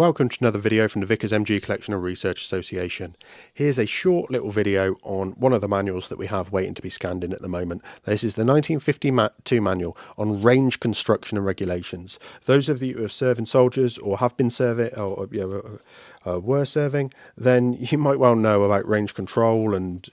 Welcome to another video from the Vickers MG Collection and Research Association. Here's a short little video on one of the manuals that we have waiting to be scanned in at the moment. This is the 1952 manual on range construction and regulations. Those of you who have served in soldiers or have been serving or were serving, then you might well know about range control and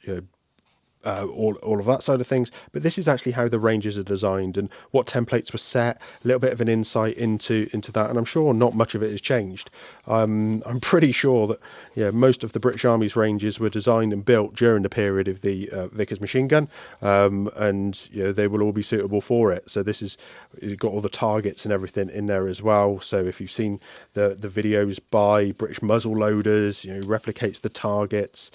all of that side of things, but this is actually how the ranges are designed and what templates were set, a little bit of an insight into that, and I'm sure not much of it has changed. I'm pretty sure that most of the British Army's ranges were designed and built during the period of the Vickers machine gun, and they will all be suitable for it. So this is, you've got all the targets and everything in there as well. So if you've seen the videos by British muzzle loaders, replicates the targets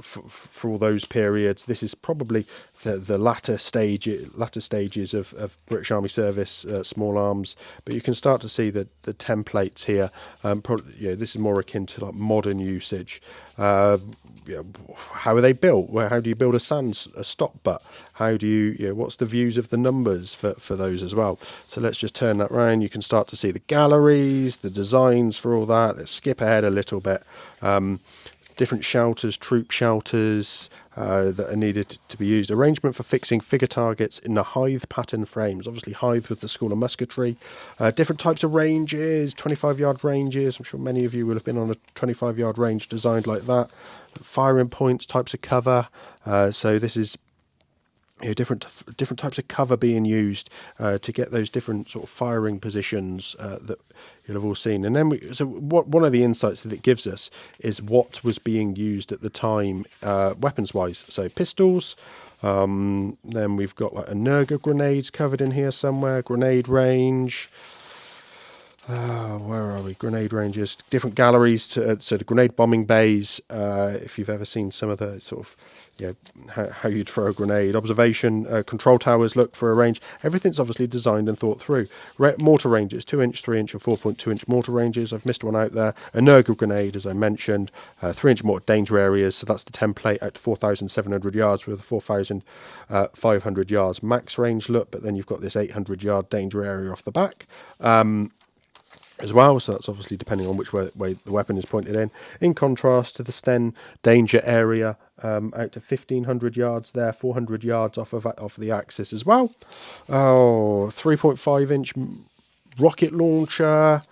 for all those periods. This is probably the latter stages of British Army service, small arms, but you can start to see the templates here. This is more akin to like modern usage. How are they built? How do you build a stop butt? How do you, what's the views of the numbers for those as well? So let's just turn that round. You can start to see the galleries, the designs for all that. Let's skip ahead a little bit. Different shelters, troop shelters that are needed to be used. Arrangement for fixing figure targets in the Hythe pattern frames. Obviously Hythe with the School of Musketry. Different types of ranges, 25-yard ranges. I'm sure many of you will have been on a 25-yard range designed like that. Firing points, types of cover. So this is different types of cover being used to get those different sort of firing positions that you'll have all seen. And then one of the insights that it gives us is what was being used at the time weapons wise. So pistols, then we've got like Energa grenades covered in here somewhere, grenade range. Where are we? Grenade ranges, different galleries so the grenade bombing bays, if you've ever seen some of the sort of how you'd throw a grenade. Observation, control towers, look for a range. Everything's obviously designed and thought through. Mortar ranges, 2-inch, 3-inch and 4.2-inch mortar ranges. I've missed one out there. Energa grenade, as I mentioned. 3-inch mortar danger areas, so that's the template out to 4,700 yards with a 4,500 yards max range look, but then you've got this 800-yard danger area off the back. As well, so that's obviously depending on which way the weapon is pointed in contrast to the Sten danger area, out to 1,500 yards there, 400 yards off the axis as well. 3.5-inch rocket launcher,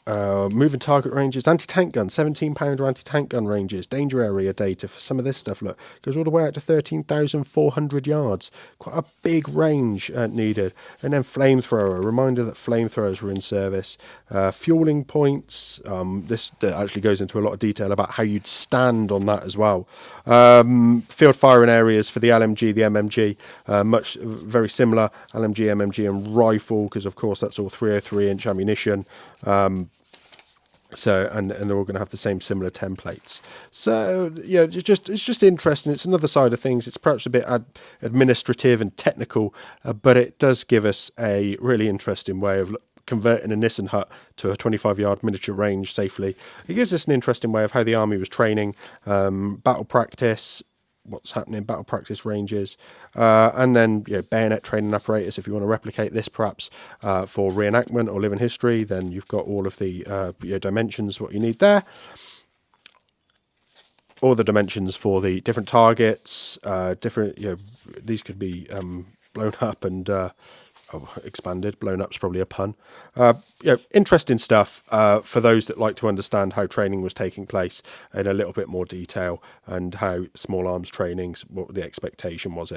moving target ranges, anti-tank gun, 17-pounder anti-tank gun ranges, danger area data for some of this stuff, look, goes all the way out to 13,400 yards, quite a big range needed. And then flamethrower, a reminder that flamethrowers were in service. Fueling points, this actually goes into a lot of detail about how you'd stand on that as well. Field firing areas for the LMG, the MMG, very similar, LMG, MMG and rifle, because of course that's all 303-inch ammunition. So and they're all going to have the same similar templates. So it's just interesting. It's another side of things. It's perhaps a bit administrative and technical, but it does give us a really interesting way of converting a Nissen hut to a 25-yard miniature range safely. It gives us an interesting way of how the army was training, battle practice, what's happening, battle practice ranges, and then bayonet training apparatus. If you want to replicate this perhaps for reenactment or living history, then you've got all of the dimensions, what you need there. All the dimensions for the different targets, these could be blown up and expanded. Blown up's probably a pun. Interesting stuff for those that like to understand how training was taking place in a little bit more detail and how small arms trainings, what the expectation was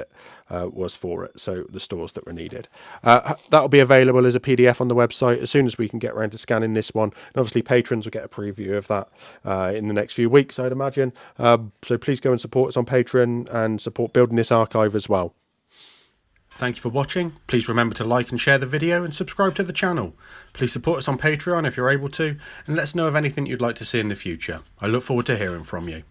for it. So the stores that were needed. That'll be available as a PDF on the website as soon as we can get around to scanning this one. And obviously patrons will get a preview of that in the next few weeks, I'd imagine. So please go and support us on Patreon and support building this archive as well. Thank you for watching. Please remember to like and share the video and subscribe to the channel. Please support us on Patreon if you're able to, and let us know of anything you'd like to see in the future. I look forward to hearing from you.